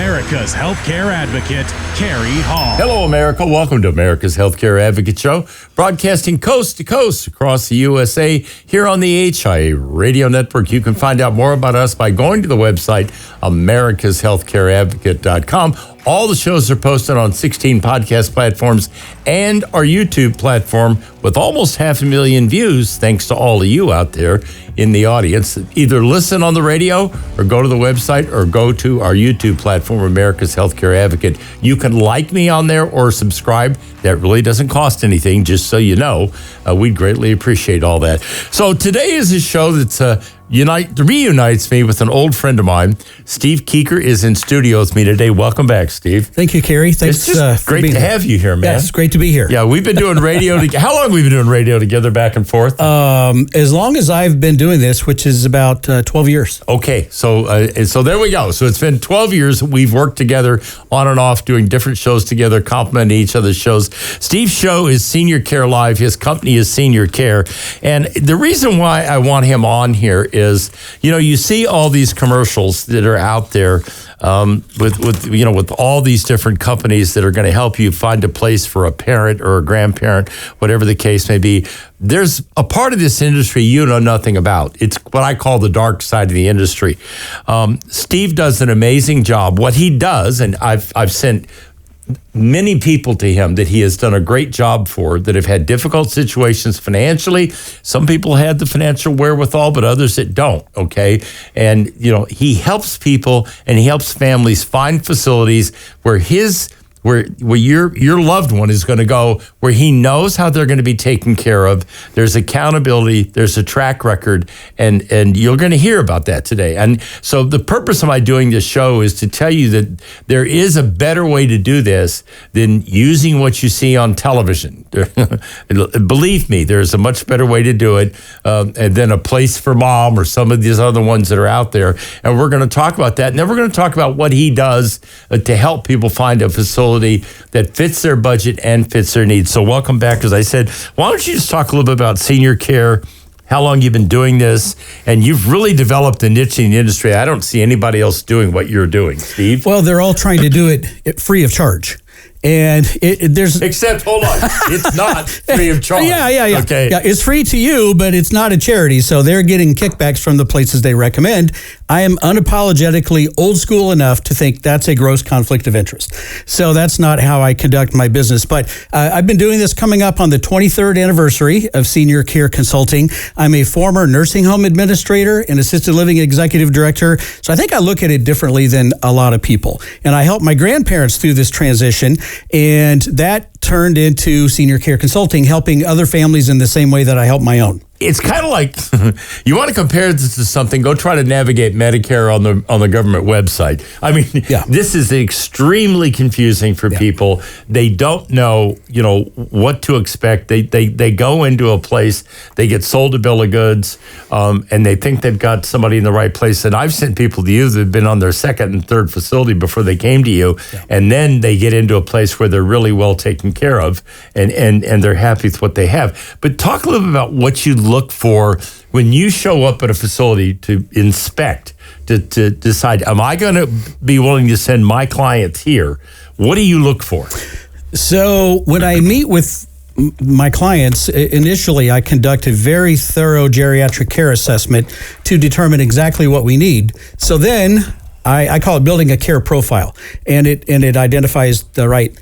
America's healthcare advocate, Carrie Hall. Hello, America. Welcome to America's Healthcare Advocate Show, broadcasting coast to coast across the USA here on the HIA Radio Network. You can find out more about us by going to the website, americashealthcareadvocate.com. All the shows are posted on 16 podcast platforms and our YouTube platform with almost 500,000 views, thanks to all of you out there in the audience. Either listen on the radio or go to the website or go to our YouTube platform, America's Healthcare Advocate. You can like me on there or subscribe. That really doesn't cost anything, just so you know. We'd greatly appreciate all that. So today is a show that's reunites me with an old friend of mine. Steve Kuker is in studio with me today. Welcome back, Steve. Thank you, Carrie. Thanks. It's just great to have you here, man. Yeah, it's great to be here. Yeah, we've been doing radio together. How long have we been doing radio together, back and forth? As long as I've been doing this, which is about 12 years. Okay, so there we go. So it's been 12 years. We've worked together on and off, doing different shows together, complementing each other's shows. Steve's show is Senior Care Live. His company is Senior Care. And the reason why I want him on here is, you see all these commercials that are out there with all these different companies that are going to help you find a place for a parent or a grandparent, whatever the case may be. There's a part of this industry you know nothing about. It's what I call the dark side of the industry. Steve does an amazing job. What he does, and I've sent many people to him that he has done a great job for that have had difficult situations financially. Some people had the financial wherewithal, but others that don't, okay? And, he helps people and he helps families find facilities where your loved one is going to go, where he knows how they're going to be taken care of. There's accountability, there's a track record, and you're going to hear about that today. And so the purpose of my doing this show is to tell you that there is a better way to do this than using what you see on television. Believe me, there's a much better way to do it than A Place for Mom or some of these other ones that are out there. And we're going to talk about that. And then we're going to talk about what he does to help people find a facility that fits their budget and fits their needs. So welcome back. As I said, why don't you just talk a little bit about senior care, how long you've been doing this, and you've really developed a niche in the industry. I don't see anybody else doing what you're doing, Steve. Well, they're all trying to do it free of charge. And except, hold on, it's not free of charge. Yeah. Okay. Yeah, it's free to you, but it's not a charity. So they're getting kickbacks from the places they recommend. I am unapologetically old school enough to think that's a gross conflict of interest. So that's not how I conduct my business. But I've been doing this coming up on the 23rd anniversary of Senior Care Consulting. I'm a former nursing home administrator and assisted living executive director. So I think I look at it differently than a lot of people. And I helped my grandparents through this transition. And that turned into Senior Care Consulting, helping other families in the same way that I help my own. It's kind of like, you want to compare this to something, go try to navigate Medicare on the government website. I mean, This is extremely confusing for people. They don't know, what to expect. They go into a place, they get sold a bill of goods, and they think they've got somebody in the right place. And I've sent people to you that have been on their second and third facility before they came to you, and then they get into a place where they're really well taken care of, and they're happy with what they have. But talk a little bit about what you look for when you show up at a facility to inspect, to decide, am I going to be willing to send my clients here? What do you look for? So when I meet with my clients, initially I conduct a very thorough geriatric care assessment to determine exactly what we need. So then I call it building a care profile, and it identifies the right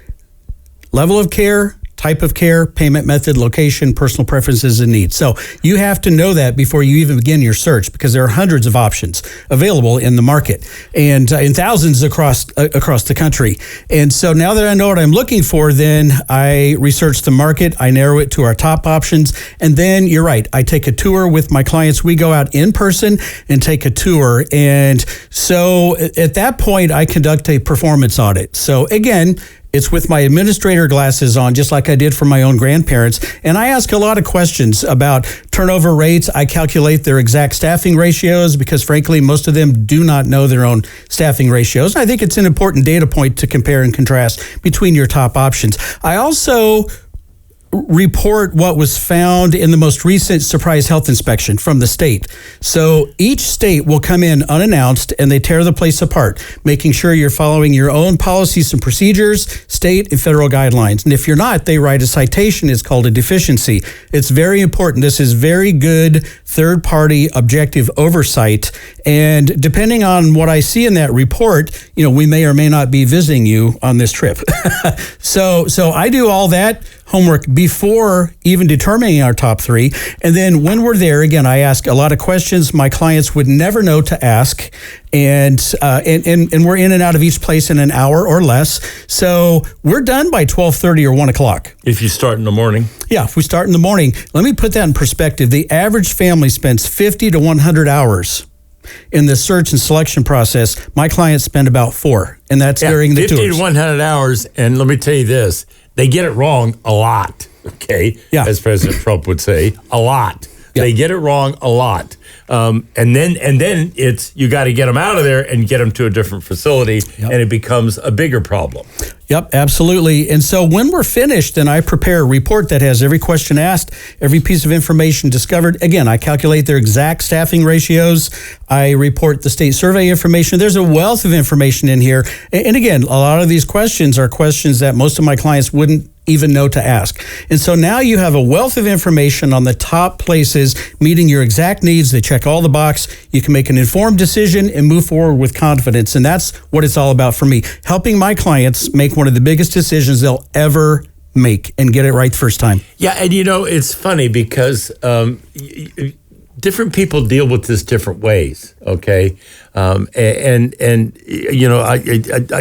level of care, type of care, payment method, location, personal preferences, and needs. So you have to know that before you even begin your search, because there are hundreds of options available in the market and in thousands across the country. And so now that I know what I'm looking for, then I research the market, I narrow it to our top options, and then you're right, I take a tour with my clients. We go out in person and take a tour. And so at that point, I conduct a performance audit. So again, it's with my administrator glasses on, just like I did for my own grandparents. And I ask a lot of questions about turnover rates. I calculate their exact staffing ratios because, frankly, most of them do not know their own staffing ratios. I think it's an important data point to compare and contrast between your top options. I also report what was found in the most recent surprise health inspection from the state. So each state will come in unannounced and they tear the place apart, making sure you're following your own policies and procedures, state and federal guidelines. And if you're not, they write a citation. It's called a deficiency. It's very important. This is very good third-party objective oversight. And depending on what I see in that report, we may or may not be visiting you on this trip. So I do all that homework before even determining our top 3. And then when we're there, again, I ask a lot of questions my clients would never know to ask. And we're in and out of each place in an hour or less. So we're done by 12:30 or 1 o'clock. If you start in the morning? Yeah, if we start in the morning. Let me put that in perspective. The average family spends 50 to 100 hours in the search and selection process. My clients spend about 4, and that's during the 50 tours. 50 to 100 hours, and let me tell you this, they get it wrong a lot, okay? Yeah. As President Trump would say, a lot. Yeah. They get it wrong a lot. And then it's, you got to get them out of there and get them to a different facility, and it becomes a bigger problem. Yep, absolutely. And so when we're finished, then I prepare a report that has every question asked, every piece of information discovered. Again, I calculate their exact staffing ratios. I report the state survey information. There's a wealth of information in here. And again, a lot of these questions are questions that most of my clients wouldn't even know to ask. And so now you have a wealth of information on the top places meeting your exact needs. They check all the box. You can make an informed decision and move forward with confidence. And that's what it's all about for me, helping my clients make one of the biggest decisions they'll ever make and get it right the first time. Yeah, and it's funny because different people deal with this different ways, okay? I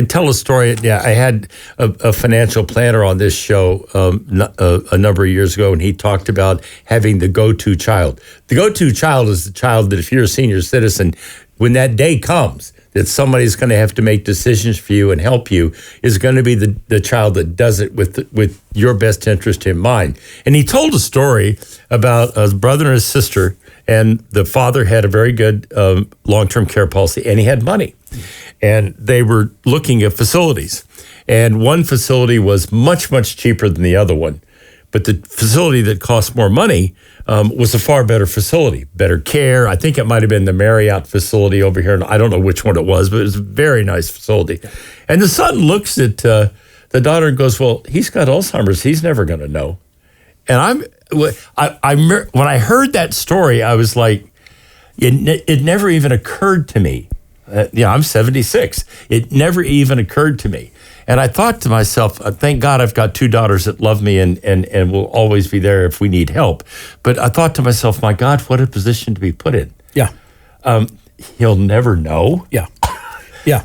tell a story. Yeah, I had a financial planner on this show a number of years ago, and he talked about having the go-to child. The go-to child is the child that if you're a senior citizen, when that day comes, that somebody's going to have to make decisions for you and help you, is going to be the child that does it with your best interest in mind. And he told a story about a brother and a sister, and the father had a very good long-term care policy, and he had money. And they were looking at facilities. And one facility was much, much cheaper than the other one. But the facility that cost more money was a far better facility, better care. I think it might have been the Marriott facility over here. And I don't know which one it was, but it was a very nice facility. And the son looks at the daughter and goes, well, he's got Alzheimer's. He's never going to know. And when I heard that story, I was like, it never even occurred to me. I'm 76. It never even occurred to me. And I thought to myself, thank God I've got 2 daughters that love me and will always be there if we need help. But I thought to myself, my God, what a position to be put in. Yeah. He'll never know. Yeah. Yeah.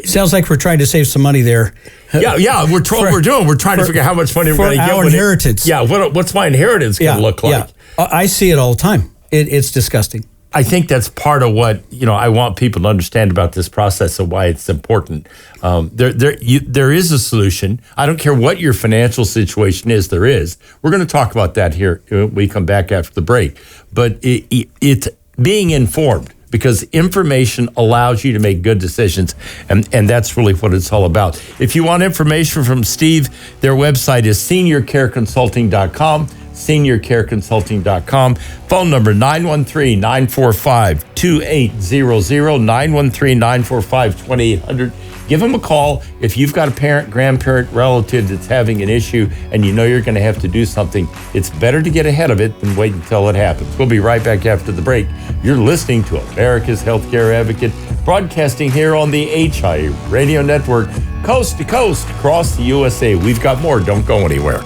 Sounds like we're trying to save some money there. Yeah. We're trying to figure out how much money we're going to get. Our inheritance. What's my inheritance going to look like? Yeah. I see it all the time. It's disgusting. I think that's part of what I want people to understand about this process and why it's important. There is a solution. I don't care what your financial situation is. There is. We're going to talk about that here when we come back after the break. But it's being informed, because information allows you to make good decisions, and that's really what it's all about. If you want information from Steve, their website is seniorcareconsulting.com. seniorcareconsulting.com. Phone number 913-945-2800, 913-945-2800. Give them a call. If you've got a parent, grandparent, relative that's having an issue and you know you're going to have to do something, it's better to get ahead of it than wait until it happens. We'll be right back after the break. You're listening to America's Healthcare Advocate, broadcasting here on the HI Radio Network, coast to coast across the USA. We've got more. Don't go anywhere.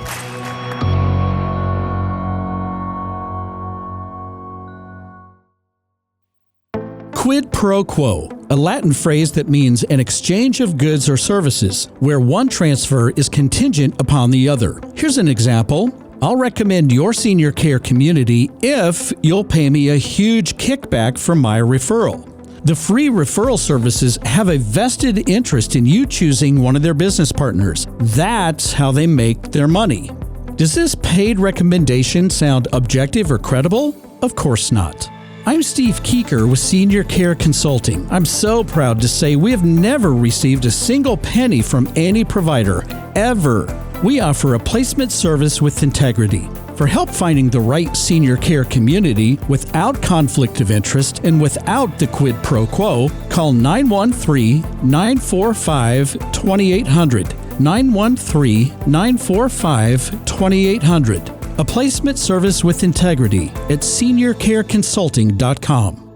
Quid pro quo, a Latin phrase that means an exchange of goods or services, where one transfer is contingent upon the other. Here's an example. I'll recommend your senior care community if you'll pay me a huge kickback from my referral. The free referral services have a vested interest in you choosing one of their business partners. That's how they make their money. Does this paid recommendation sound objective or credible? Of course not. I'm Steve Kuker with Senior Care Consulting. I'm so proud to say we have never received a single penny from any provider, ever. We offer a placement service with integrity. For help finding the right senior care community without conflict of interest and without the quid pro quo, call 913-945-2800. 913-945-2800. A placement service with integrity at seniorcareconsulting.com.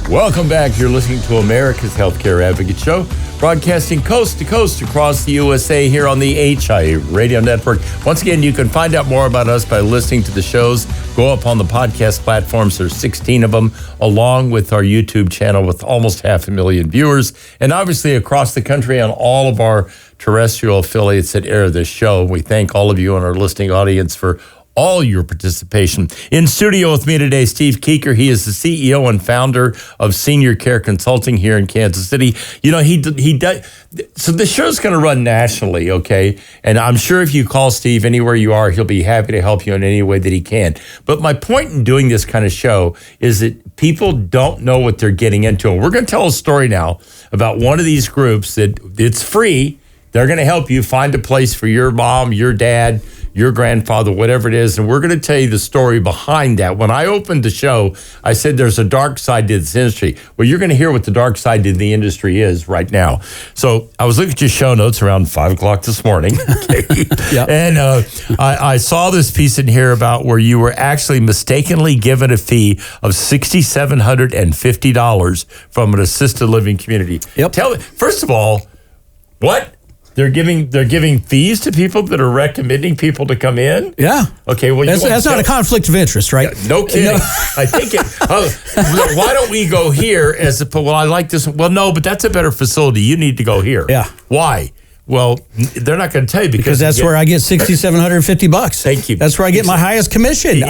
Welcome back. You're listening to America's Healthcare Advocate Show, broadcasting coast to coast across the USA here on the HIA Radio Network. Once again, you can find out more about us by listening to the shows. Go up on the podcast platforms. There's 16 of them, along with our YouTube channel with almost 500,000 viewers. And obviously across the country on all of our terrestrial affiliates that air this show. We thank all of you in our listening audience for all your participation. In studio with me today, Steve Kuker. He is the CEO and founder of Senior Care Consulting here in Kansas City. You know, he does. So the show's going to run nationally, okay? And I'm sure if you call Steve anywhere you are, he'll be happy to help you in any way that he can. But my point in doing this kind of show is that people don't know what they're getting into. And we're going to tell a story now about one of these groups that it's free. They're going to help you find a place for your mom, your dad, your grandfather, whatever it is. And we're going to tell you the story behind that. When I opened the show, I said there's a dark side to this industry. Well, you're going to hear what the dark side to the industry is right now. So I was looking at your show notes around 5 o'clock this morning. Yep. And I saw this piece in here about where you were actually mistakenly given a fee of $6,750 from an assisted living community. Yep. First of all, what? They're giving fees to people that are recommending people to come in? Yeah. Okay, well, that's not a conflict of interest, right? Yeah, no kidding. No. I think it. Why don't we go here well, I like this. Well, no, but that's a better facility. You need to go here. Yeah. Why? Well, they're not going to tell you because that's where I get $6,750. Thank you. That's where I get my highest commission.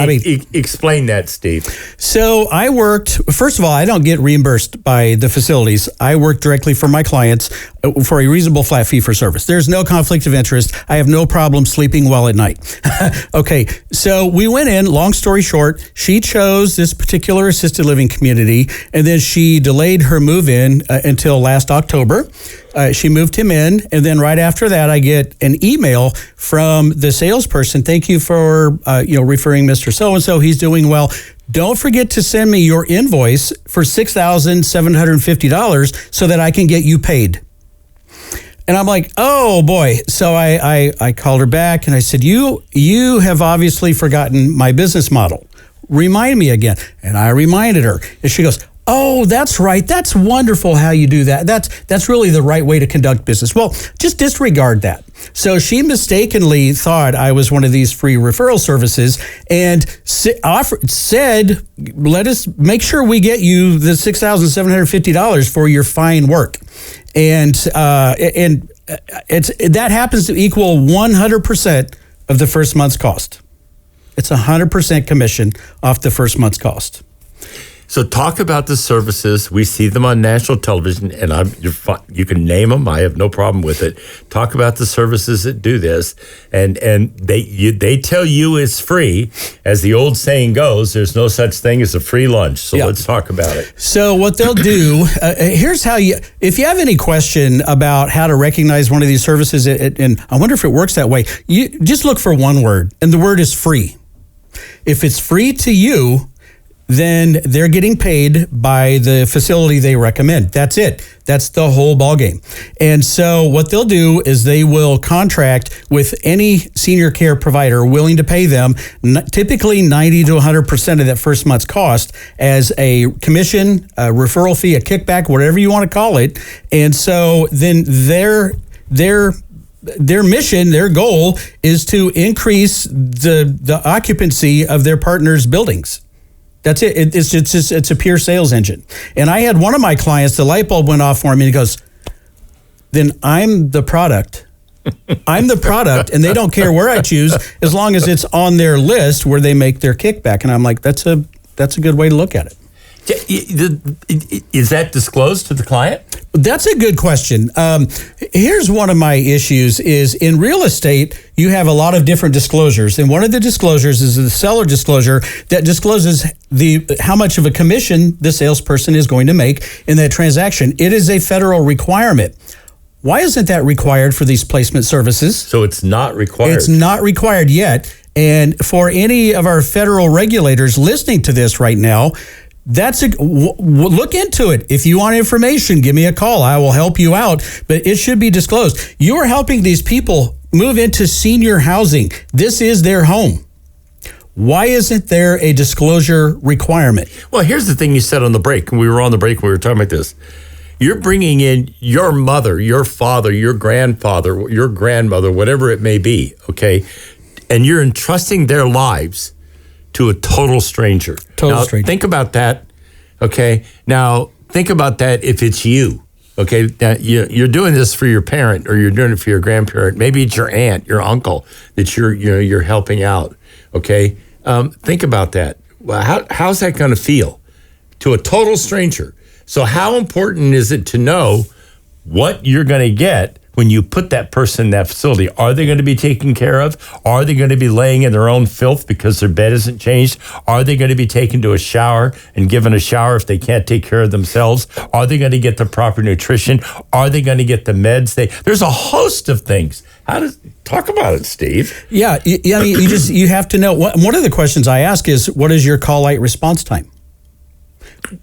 Explain that, Steve. So I worked. First of all, I don't get reimbursed by the facilities. I work directly for my clients for a reasonable flat fee for service. There's no conflict of interest. I have no problem sleeping well at night. Okay, so we went in. Long story short, she chose this particular assisted living community, and then she delayed her move in until last October. She moved him in, and then right after that, I get an email from the salesperson. Thank you for referring Mr. So-and-so. He's doing well. Don't forget to send me your invoice for $6,750 so that I can get you paid. And I'm like, oh boy. So I called her back and I said, you have obviously forgotten my business model. Remind me again. And I reminded her, and she goes, oh, that's right. That's wonderful how you do that. That's really the right way to conduct business. Well, just disregard that. So she mistakenly thought I was one of these free referral services and said, let us make sure we get you the $6,750 for your fine work. And that happens to equal 100% of the first month's cost. It's 100% commission off the first month's cost. So talk about the services. We see them on national television, and you can name them. I have no problem with it. Talk about the services that do this, and they tell you it's free. As the old saying goes, there's no such thing as a free lunch. So Let's talk about it. So what they'll do, here's how if you have any question about how to recognize one of these services, and I wonder if it works that way, you just look for one word, and the word is free. If it's free to you, then they're getting paid by the facility they recommend. That's it. That's the whole ballgame. And so what they'll do is they will contract with any senior care provider willing to pay them typically 90 to 100% of that first month's cost as a commission, a referral fee, a kickback, whatever you want to call it. And so then their mission, their goal is to increase the occupancy of their partners' buildings. That's it. It's a pure sales engine. And I had one of my clients, the light bulb went off for him, and he goes, then I'm the product. I'm the product, and they don't care where I choose as long as it's on their list where they make their kickback. And I'm like, that's a good way to look at it. Is that disclosed to the client? That's a good question. Here's one of my issues is in real estate, you have a lot of different disclosures. And one of the disclosures is the seller disclosure that discloses how much of a commission the salesperson is going to make in that transaction. It is a federal requirement. Why isn't that required for these placement services? So it's not required. It's not required yet. And for any of our federal regulators listening to this right now, look into it. If you want information, give me a call. I will help you out, but it should be disclosed. You are helping these people move into senior housing. This is their home. Why isn't there a disclosure requirement? Well, here's the thing you said on the break. We were on the break. We were talking about this. You're bringing in your mother, your father, your grandfather, your grandmother, whatever it may be, okay? And you're entrusting their lives to a total stranger. Stranger. Think about that, okay? Now, think about that if it's you, okay? Now, you're doing this for your parent or you're doing it for your grandparent. Maybe it's your aunt, your uncle that you're helping out, okay? Think about that. Well, how's that going to feel to a total stranger? So how important is it to know what you're going to get when you put that person in that facility? Are they going to be taken care of? Are they going to be laying in their own filth because their bed isn't changed? Are they going to be taken to a shower and given a shower if they can't take care of themselves? Are they going to get the proper nutrition? Are they going to get the meds? There's a host of things. Talk about it, Steve? Yeah, I mean, you have to know. One of the questions I ask is, what is your call light response time?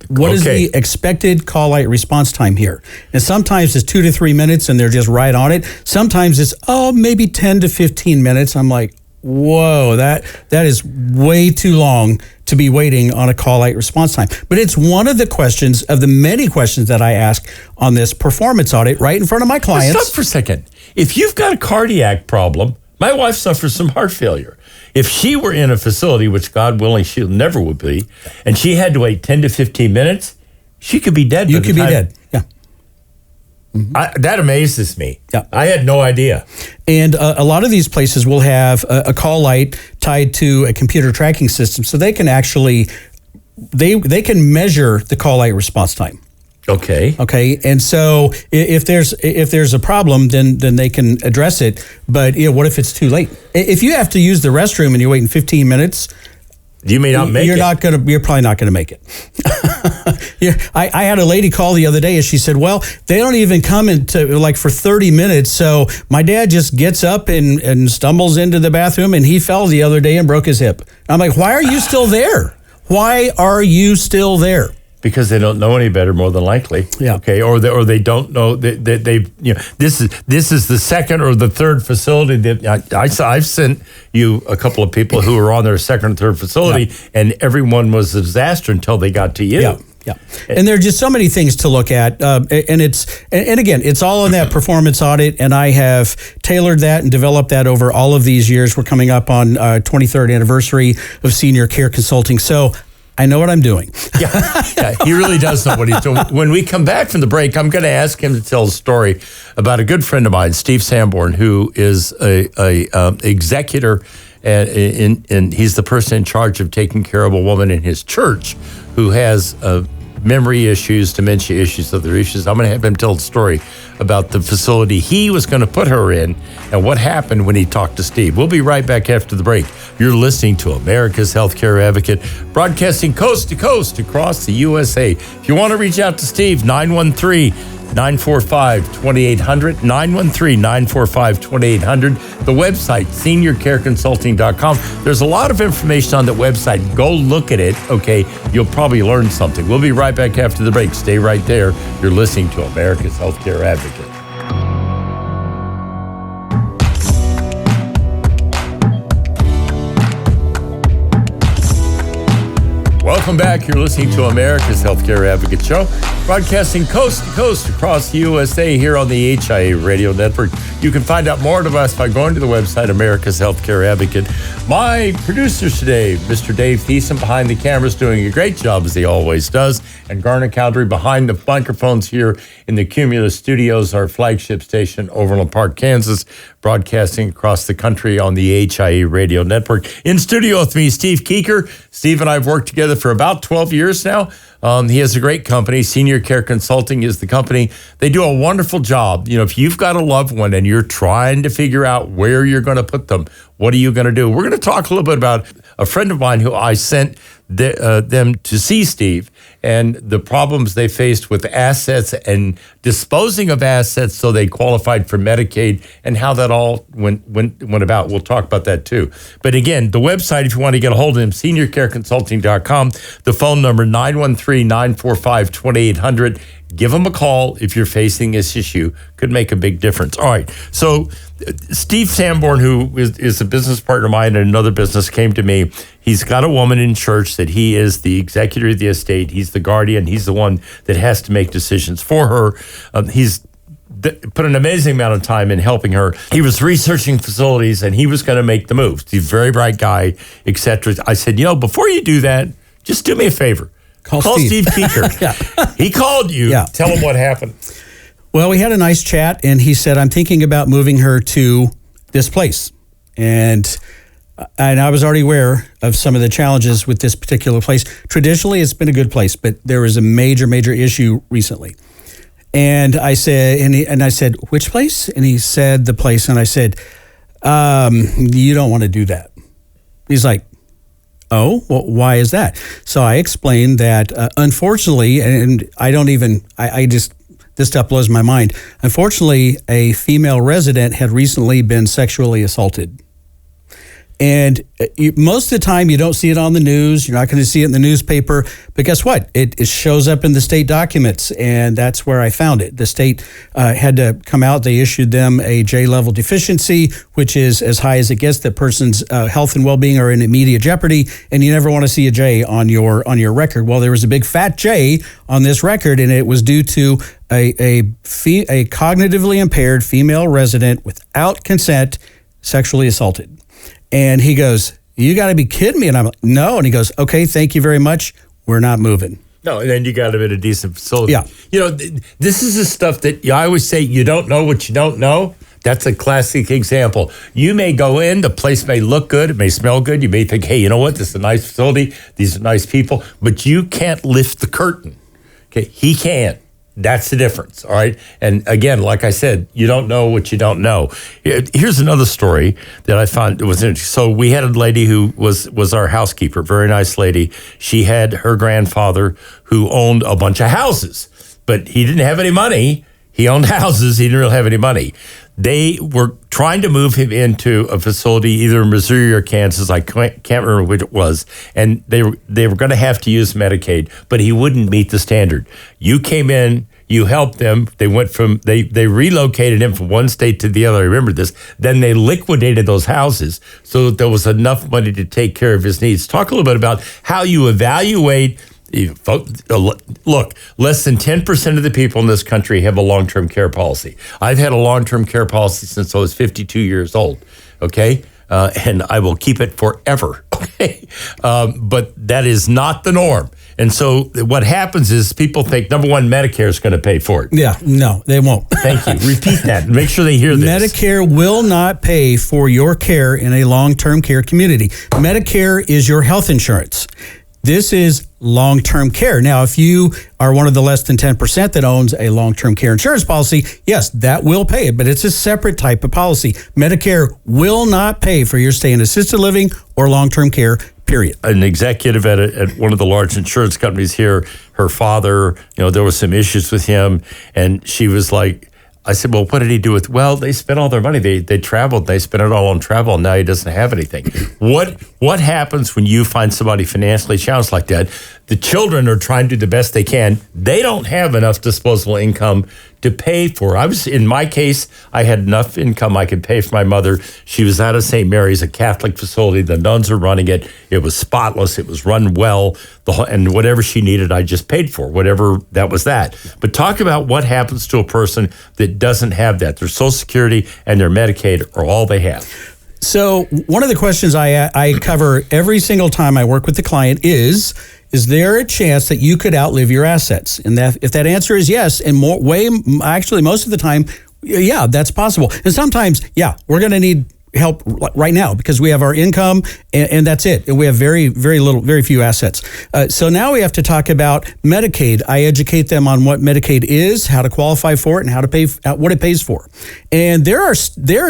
What is the expected call light response time here? And sometimes it's 2 to 3 minutes and they're just right on it. Sometimes it's, maybe 10 to 15 minutes. I'm like, whoa, that is way too long to be waiting on a call light response time. But it's one of the questions of the many questions that I ask on this performance audit right in front of my clients. Stop for a second. If you've got a cardiac problem, my wife suffers from heart failure. If she were in a facility, which God willing she never would be, and she had to wait 10 to 15 minutes, she could be dead. You could be dead, yeah. Mm-hmm. That amazes me. Yeah. I had no idea. And a lot of these places will have a call light tied to a computer tracking system, so they can actually, they can measure the call light response time. Okay. And so if there's a problem, then they can address it. But what if it's too late? If you have to use the restroom and you're waiting 15 minutes, you may not make it. You're probably not going to make it. Yeah, I had a lady call the other day and she said, well, they don't even come into for 30 minutes. So my dad just gets up and stumbles into the bathroom and he fell the other day and broke his hip. I'm like, why are you still there? Why are you still there? Because they don't know any better, more than likely. Yeah. Okay. Or they don't know that this is the second or the third facility that I've sent you a couple of people who were on their second or third facility, and everyone was a disaster until they got to you. Yeah. Yeah. And there are just so many things to look at. And again, it's all in that performance audit. And I have tailored that and developed that over all of these years. We're coming up on 23rd anniversary of senior care consulting. So I know what I'm doing. Yeah, he really does know what he's doing. When we come back from the break, I'm going to ask him to tell a story about a good friend of mine, Steve Sanborn, who is a executor, and he's the person in charge of taking care of a woman in his church who has memory issues, dementia issues, other issues. I'm going to have him tell the story about the facility he was going to put her in and what happened when he talked to Steve. We'll be right back after the break. You're listening to America's Healthcare Advocate, broadcasting coast to coast across the USA. If you want to reach out to Steve, 913-945-2800, 913-945-2800. The website, seniorcareconsulting.com. There's a lot of information on that website. Go look at it, okay? You'll probably learn something. We'll be right back after the break. Stay right there. You're listening to America's Healthcare Advocate. Welcome back. You're listening to America's Healthcare Advocate Show, broadcasting coast to coast across the USA here on the HIA Radio Network. You can find out more of us by going to the website, America's Healthcare Advocate. My producers today, Mr. Dave Thiessen behind the cameras, doing a great job as he always does, and Garner Cowdery behind the microphones here in the Cumulus Studios, our flagship station, Overland Park, Kansas. broadcasting across the country on the HIE radio network. In studio with me, Steve Kuker. Steve and I have worked together for about 12 years now. He has a great company. Senior Care Consulting is the company. They do a wonderful job. If you've got a loved one and you're trying to figure out where you're going to put them, what are you going to do? We're going to talk a little bit about a friend of mine who I sent them to see Steve and the problems they faced with assets and disposing of assets so they qualified for Medicaid and how that all went about. We'll talk about that too. But again, the website, if you want to get a hold of him, seniorcareconsulting.com, the phone number 913-945-2800. Give them a call if you're facing this issue. Could make a big difference. All right. So Steve Sanborn, who is a business partner of mine in another business, came to me. He's got a woman in church that he is the executor of the estate. He's the guardian. He's the one that has to make decisions for her. He's put an amazing amount of time in helping her. He was researching facilities, and he was going to make the moves. He's a very bright guy, etc. I said, before you do that, just do me a favor. Call Steve Kuker. Yeah. He called you. Yeah. Tell him what happened. Well, we had a nice chat, and he said, I'm thinking about moving her to this place. And I was already aware of some of the challenges with this particular place. Traditionally, it's been a good place, but there was a major, major issue recently. And I said, which place? And he said, the place. And I said, you don't want to do that. He's like, oh, well, why is that? So I explained that, unfortunately, and this stuff blows my mind. Unfortunately, a female resident had recently been sexually assaulted. And most of the time, you don't see it on the news. You're not going to see it in the newspaper. But guess what? It shows up in the state documents, and that's where I found it. The state had to come out. They issued them a J-level deficiency, which is as high as it gets. The person's health and well-being are in immediate jeopardy, and you never want to see a J on your record. Well, there was a big fat J on this record, and it was due to a cognitively impaired female resident without consent sexually assaulted. And he goes, you got to be kidding me. And I'm like, no. And he goes, okay, thank you very much. We're not moving. No, and then you got him in a decent facility. Yeah. This is the stuff that I always say, you don't know what you don't know. That's a classic example. You may go in, the place may look good, it may smell good. You may think, hey, you know what? This is a nice facility. These are nice people. But you can't lift the curtain. Okay, he can. That's the difference, all right? And again, like I said, you don't know what you don't know. Here's another story that I found was interesting. So we had a lady who was our housekeeper, very nice lady. She had her grandfather who owned a bunch of houses, but he didn't have any money. He owned houses. He didn't really have any money. They were trying to move him into a facility either in Missouri or Kansas. I can't remember which it was. And they were going to have to use Medicaid, but he wouldn't meet the standard. You came in, you helped them. They relocated him from one state to the other. I remember this. Then they liquidated those houses so that there was enough money to take care of his needs. Talk a little bit about how you evaluate. Look, less than 10% of the people in this country have a long-term care policy. I've had a long-term care policy since I was 52 years old, okay? And I will keep it forever, okay? But that is not the norm. And so what happens is people think, number one, Medicare is going to pay for it. Yeah, no, they won't. Thank you. Repeat that. Make sure they hear this. Medicare will not pay for your care in a long-term care community. Medicare is your health insurance. This is long-term care. Now, if you are one of the less than 10% that owns a long-term care insurance policy, yes, that will pay it, but it's a separate type of policy. Medicare will not pay for your stay in assisted living or long-term care, period. An executive at one of the large insurance companies here, her father, there was some issues with him, and she was like, I said, well, what did he do with? Well, they spent all their money. They traveled. They spent it all on travel. And now he doesn't have anything. What happens when you find somebody financially challenged like that? The children are trying to do the best they can. They don't have enough disposable income to pay for. In my case, I had enough income I could pay for my mother. She was out of St. Mary's, a Catholic facility. The nuns are running it. It was spotless. It was run well. And whatever she needed, I just paid for. Whatever that was that. But talk about what happens to a person that doesn't have that. Their Social Security and their Medicaid are all they have. So one of the questions I cover every single time I work with the client is there a chance that you could outlive your assets? And that if that answer is yes, and most of the time, Yeah, that's possible. And sometimes, we're going to need help right now because we have our income and that's it. And we have very few assets. So now we have to talk about Medicaid. I educate them on what Medicaid is, how to qualify for it, and how to pay what it pays for. And there are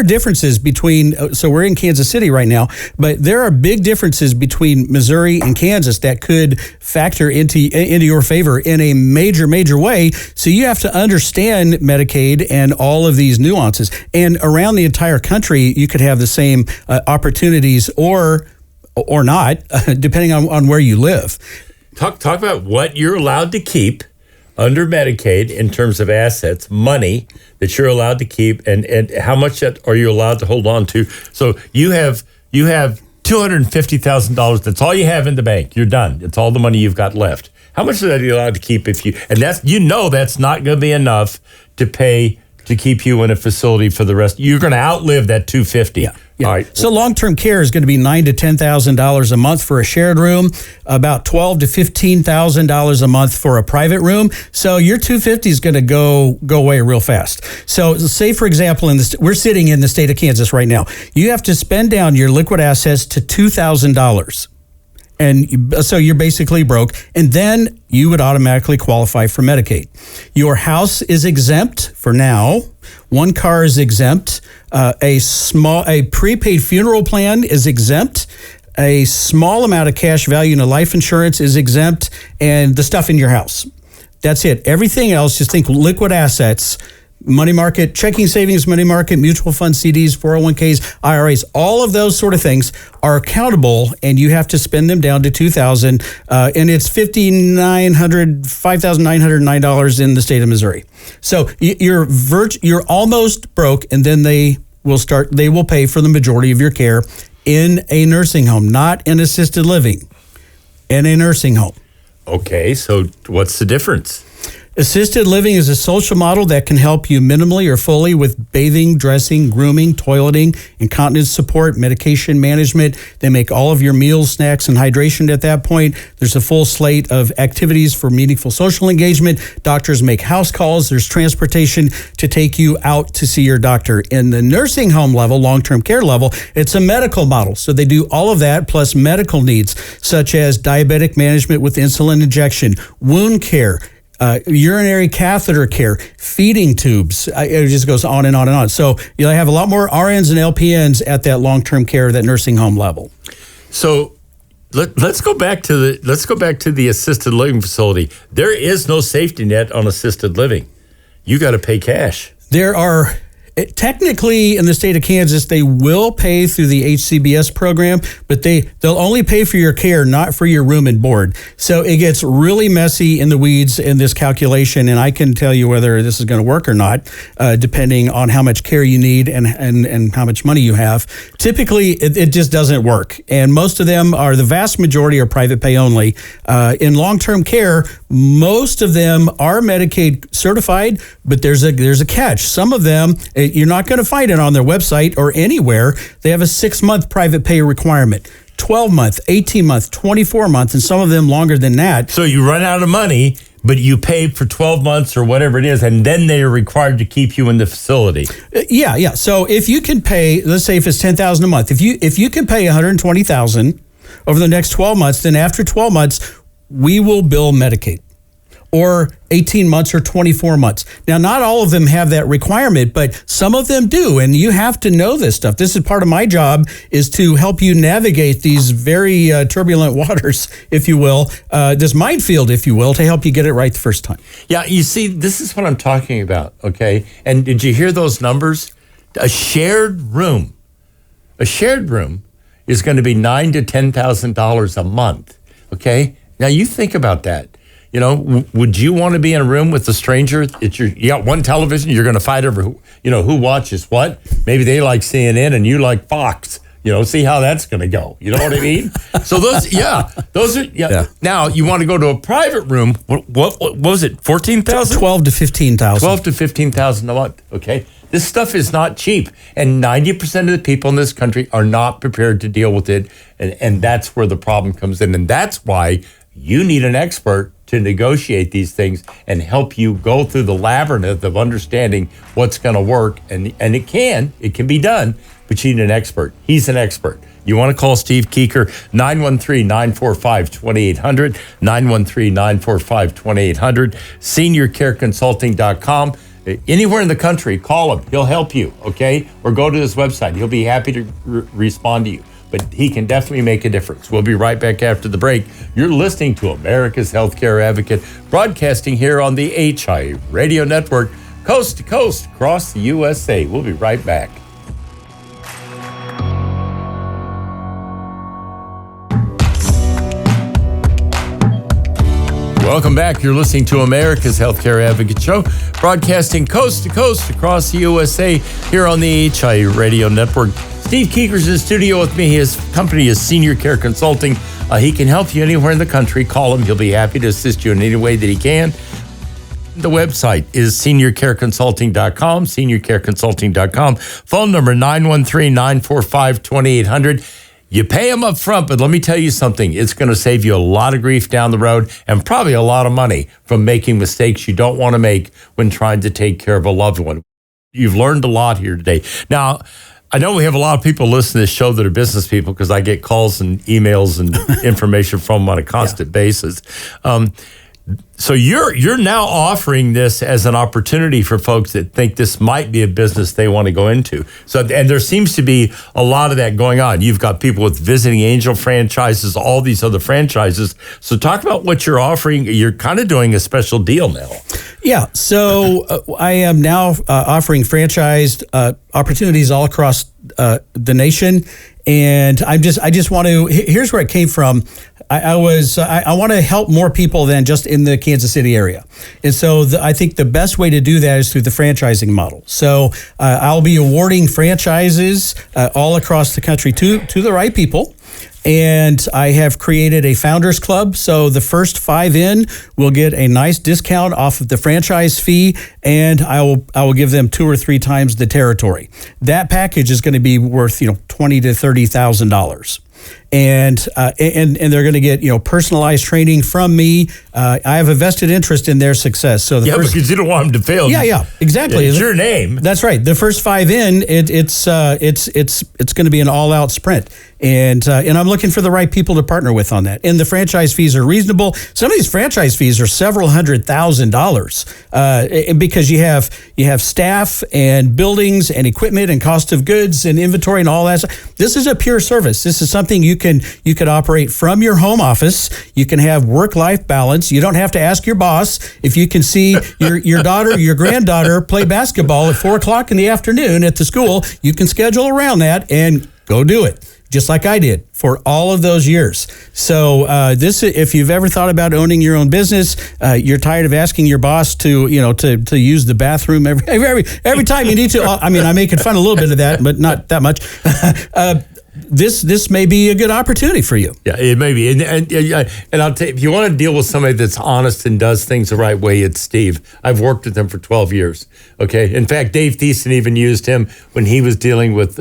differences between. So we're in Kansas City right now, but there are big differences between Missouri and Kansas that could factor into your favor in a major way. So you have to understand Medicaid and all of these nuances. And around the entire country, you could have the same opportunities or not, depending on where you live. Talk about what you're allowed to keep under Medicaid in terms of assets, money that you're allowed to keep, and how much are you allowed to hold on to. So you have $250,000. That's all you have in the bank. You're done. It's all the money you've got left. How much of that are you allowed to keep that's not going to be enough to pay to keep you in a facility for the rest. You're going to outlive that $250,000. Yeah. All right. So long-term care is going to be $9,000 to $10,000 a month for a shared room, about $12,000 to $15,000 a month for a private room. So your $250,000 is going to go away real fast. So say, for example, we're sitting in the state of Kansas right now. You have to spend down your liquid assets to $2,000. And so you're basically broke, and then you would automatically qualify for Medicaid. Your house is exempt for now. One car is exempt. A prepaid funeral plan is exempt. A small amount of cash value in a life insurance is exempt, and the stuff in your house. That's it. Everything else, just think liquid assets. Money market, checking savings, money market, mutual fund, CDs, 401ks, IRAs, all of those sort of things are accountable, and you have to spend them down to $2,000, and it's $5,909 in the state of Missouri. So you're almost broke, and then they will pay for the majority of your care in a nursing home, not in assisted living, in a nursing home. Okay, so what's the difference? Assisted living is a social model that can help you minimally or fully with bathing, dressing, grooming, toileting, incontinence support, medication management. They make all of your meals, snacks, and hydration at that point. There's a full slate of activities for meaningful social engagement. Doctors make house calls. There's transportation to take you out to see your doctor. In the nursing home level, long-term care level, it's a medical model. So they do all of that plus medical needs, such as diabetic management with insulin injection, wound care, urinary catheter care, feeding tubes. It just goes on and on and on. So you'll have a lot more RNs and LPNs at that long-term care, that nursing home level. So let's go back to the assisted living facility. There is no safety net on assisted living. You got to pay cash. There are. Technically, in the state of Kansas, they will pay through the HCBS program, but they'll only pay for your care, not for your room and board. So it gets really messy in the weeds in this calculation, and I can tell you whether this is going to work or not, depending on how much care you need and how much money you have. Typically, it just doesn't work, and most of them the vast majority are private pay only. In long-term care, most of them are Medicaid certified, but there's a catch. Some of them, you're not going to find it on their website or anywhere. They have a 6-month private pay requirement, 12-month, 18-month, 24-month, and some of them longer than that. So you run out of money, but you pay for 12 months or whatever it is, and then they are required to keep you in the facility. Yeah. So if you can pay, let's say if it's $10,000 a month, if you can pay $120,000 over the next 12 months, then after 12 months, we will bill Medicaid. Or 18 months or 24 months. Now, not all of them have that requirement, but some of them do, and you have to know this stuff. This is part of my job, is to help you navigate these very turbulent waters, if you will, this minefield, if you will, to help you get it right the first time. Yeah, you see, this is what I'm talking about, okay? And did you hear those numbers? A shared room is going to be $9,000 to $10,000 a month, okay? Now, you think about that. You know, would you want to be in a room with a stranger? You got one television, you're going to fight over who watches what? Maybe they like CNN and you like Fox. See how that's going to go. You know what I mean? So those are. Now you want to go to a private room. What was it? 14,000? 12 to 15,000. 12 to 15,000 a month. Okay, this stuff is not cheap, and 90% of the people in this country are not prepared to deal with it, and that's where the problem comes in, and that's why you need an expert to negotiate these things and help you go through the labyrinth of understanding what's going to work. And it can be done, but you need an expert. He's an expert. You want to call Steve Kuker, 913-945-2800, 913-945-2800, seniorcareconsulting.com. Anywhere in the country, call him. He'll help you, okay? Or go to his website. He'll be happy to respond to you. But he can definitely make a difference. We'll be right back after the break. You're listening to America's Healthcare Advocate, broadcasting here on the HI Radio Network, coast to coast across the USA. We'll be right back. Welcome back. You're listening to America's Healthcare Advocate Show, broadcasting coast to coast across the USA here on the HI Radio Network. Steve Kuker's in the studio with me. His company is Senior Care Consulting. He can help you anywhere in the country. Call him. He'll be happy to assist you in any way that he can. The website is seniorcareconsulting.com, seniorcareconsulting.com. Phone number 913-945-2800. You pay them up front, but let me tell you something. It's going to save you a lot of grief down the road and probably a lot of money from making mistakes you don't want to make when trying to take care of a loved one. You've learned a lot here today. Now, I know we have a lot of people listening to this show that are business people because I get calls and emails and information from them on a constant basis. So you're now offering this as an opportunity for folks that think this might be a business they want to go into. So, and there seems to be a lot of that going on. You've got people with Visiting Angel franchises, all these other franchises. So talk about what you're offering. You're kind of doing a special deal now. Yeah. So I am now offering franchised opportunities all across the nation. And I just want to, here's where it came from. I want to help more people than just in the Kansas City area. And so I think the best way to do that is through the franchising model. So I'll be awarding franchises all across the country to the right people. And I have created a founders club. So the first 5 in will get a nice discount off of the franchise fee, and I will give them 2 or 3 times the territory. That package is going to be worth $20,000 to $30,000. And they're going to get personalized training from me. I have a vested interest in their success. So because you don't want them to fail. Yeah, exactly. It's your name. That's right. The first 5 in, it's going to be an all out sprint, and I'm looking for the right people to partner with on that. And the franchise fees are reasonable. Some of these franchise fees are several $100,000 because you have staff and buildings and equipment and cost of goods and inventory and all that. This is a pure service. This is something you can operate from your home office. You can have work-life balance. You don't have to ask your boss if you can see your daughter, your granddaughter play basketball at 4:00 in the afternoon at the school. You can schedule around that and go do it, just like I did for all of those years. So if you've ever thought about owning your own business, you're tired of asking your boss to use the bathroom every time you need to. I mean, I'm making fun a little bit of that, but not that much. This may be a good opportunity for you. Yeah, it may be. And I'll tell you, if you want to deal with somebody that's honest and does things the right way, it's Steve. I've worked with him for 12 years. Okay. In fact, Dave Thiessen even used him when he was dealing with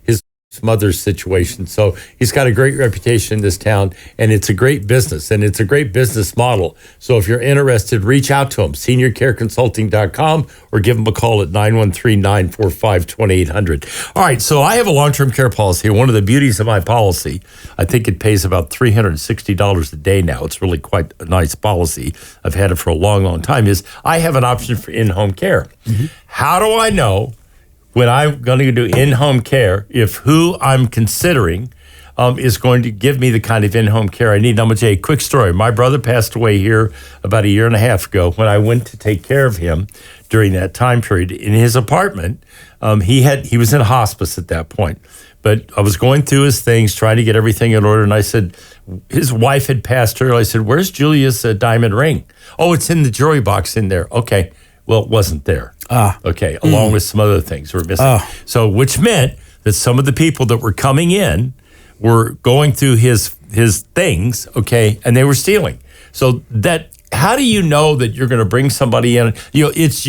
his mother's situation. So he's got a great reputation in this town, and it's a great business, and it's a great business model. So if you're interested, reach out to him, seniorcareconsulting.com, or give him a call at 913-945-2800. All right, so I have a long-term care policy. One of the beauties of my policy, I think it pays about $360 a day now. It's really quite a nice policy. I've had it for a long, long time, is I have an option for in-home care. Mm-hmm. How do I know when I'm going to do in-home care, if who I'm considering is going to give me the kind of in-home care I need? I'm going to tell you a quick story. My brother passed away here about 1.5 years ago. When I went to take care of him during that time period in his apartment, he was in hospice at that point. But I was going through his things, trying to get everything in order, and I said, his wife had passed early. I said, "Where's Julia's diamond ring?" "Oh, it's in the jewelry box in there." Okay. Well, it wasn't there. Okay, along with some other things were missing. So, which meant that some of the people that were coming in were going through his things, okay, and they were stealing. So that how do you know that you're going to bring somebody in? This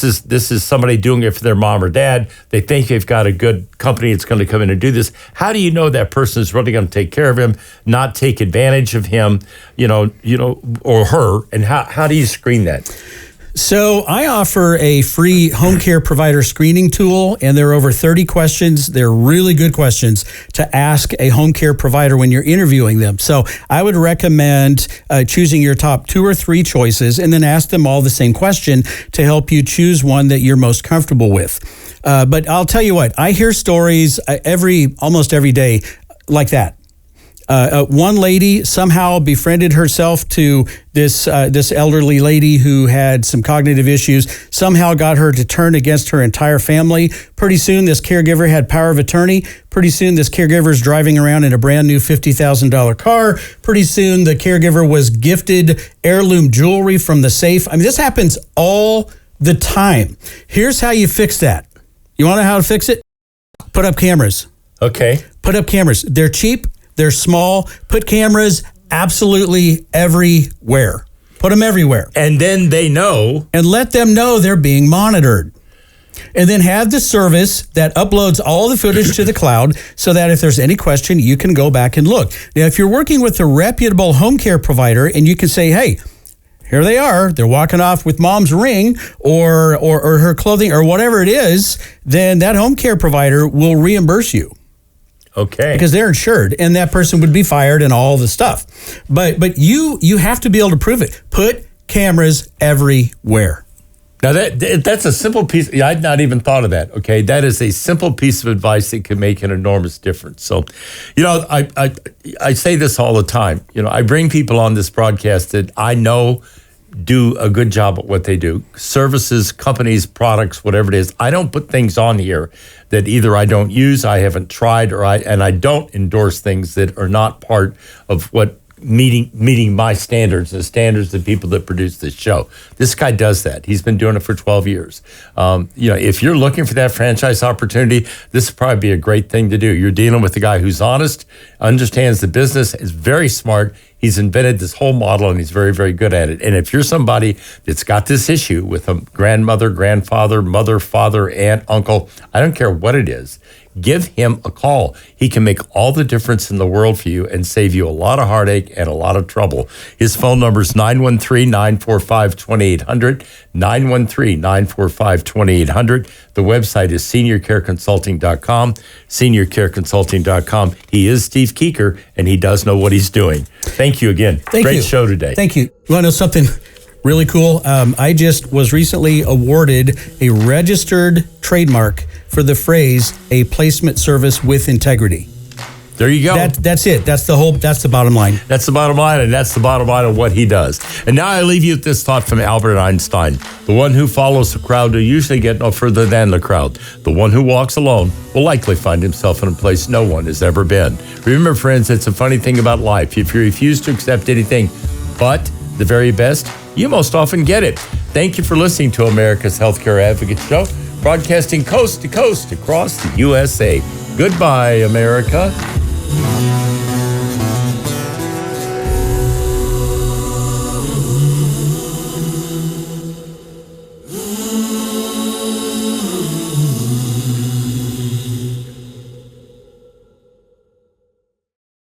is somebody doing it for their mom or dad. They think they've got a good company that's going to come in and do this. How do you know that person is really going to take care of him, not take advantage of him, or her? And how do you screen that? So I offer a free home care provider screening tool, and there are over 30 questions. They're really good questions to ask a home care provider when you're interviewing them. So I would recommend choosing your top 2 or 3 choices and then ask them all the same question to help you choose one that you're most comfortable with. But I'll tell you what, I hear stories almost every day like that. One lady somehow befriended herself to this elderly lady who had some cognitive issues, somehow got her to turn against her entire family. Pretty soon, this caregiver had power of attorney. Pretty soon, this caregiver is driving around in a brand new $50,000 car. Pretty soon, the caregiver was gifted heirloom jewelry from the safe. I mean, this happens all the time. Here's how you fix that. You want to know how to fix it? Put up cameras. Okay. Put up cameras. They're cheap. They're small. Put cameras absolutely everywhere. Put them everywhere. And then they know. And let them know they're being monitored. And then have the service that uploads all the footage to the cloud so that if there's any question, you can go back and look. Now, if you're working with a reputable home care provider and you can say, hey, here they are, they're walking off with mom's ring or her clothing or whatever it is, then that home care provider will reimburse you. Okay. Because they're insured, and that person would be fired and all the stuff. But you have to be able to prove it. Put cameras everywhere. Now that's a simple piece. I'd not even thought of that. Okay, that is a simple piece of advice that can make an enormous difference. So, I say this all the time. I bring people on this broadcast that I know do a good job at what they do. Services, companies, products, whatever it is. I don't put things on here that either I don't use, I haven't tried, and I don't endorse things that are not part of what meeting my standards, the standards of people that produce this show. This guy does that. He's been doing it for 12 years. If you're looking for that franchise opportunity, this would probably be a great thing to do. You're dealing with a guy who's honest, understands the business, is very smart. He's invented this whole model, and he's very, very good at it. And if you're somebody that's got this issue with a grandmother, grandfather, mother, father, aunt, uncle, I don't care what it is, give him a call. He can make all the difference in the world for you and save you a lot of heartache and a lot of trouble. His phone number is 913-945-2800, 913-945-2800. The website is seniorcareconsulting.com, seniorcareconsulting.com. He is Steve Kuker, and he does know what he's doing. Thank you again. Great show today. Thank you. You want to know something really cool? I just was recently awarded a registered trademark for the phrase, a placement service with integrity. There you go. That's it. That's the bottom line. That's the bottom line, and that's the bottom line of what he does. And now I leave you with this thought from Albert Einstein. The one who follows the crowd will usually get no further than the crowd. The one who walks alone will likely find himself in a place no one has ever been. Remember, friends, it's a funny thing about life. If you refuse to accept anything but the very best, you most often get it. Thank you for listening to America's Healthcare Advocate Show, broadcasting coast to coast across the USA. Goodbye, America.